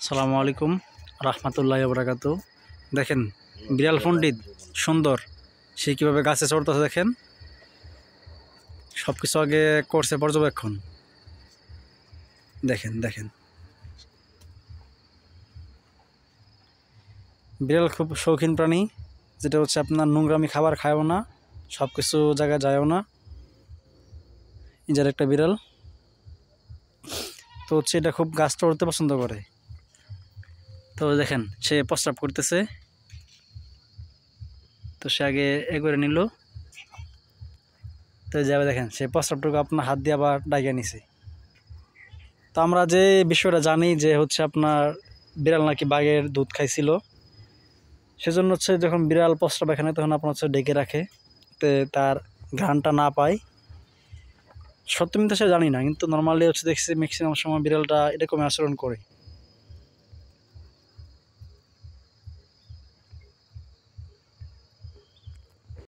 আসসালামু আলাইকুম রহমতুল্লাহি ওয়া বারাকাতুহু। দেখেন বিড়াল পণ্ডিত সুন্দর, সে কীভাবে গাছে চড়তেছে দেখেন। সব কিছু আগে করছে পর্যবেক্ষণ। দেখেন দেখেন বিড়াল খুব শৌখিন প্রাণী, যেটা হচ্ছে আপনার নোংরামি খাবার খায়ও না, সব কিছু জায়গায় যায়ও না। ইজার একটা বিড়াল তো হচ্ছে এটা খুব গাছ চড়তে পছন্দ করে। তো দেখেন সে প্রস্রাব করতেছে, তো সে আগে করে নিল। তো যাবে দেখেন সে প্রস্রাবটুকু আপনার হাত দিয়ে আবার ডাইকা নিছে। তো আমরা যে বিষয়টা জানি যে হচ্ছে আপনার বিড়াল নাকি বাঘের দুধ খাইছিল, সেজন্য হচ্ছে যখন বিড়াল প্রস্রাব এখানে তখন আপনার হচ্ছে ডেকে রাখে, তো তার ঘ্রাণটা না পায়। সত্যি মিথ্যা সে জানি না, কিন্তু নর্মালি হচ্ছে দেখছি ম্যাক্সিমাম সময় বিড়ালটা এরকম আচরণ করে।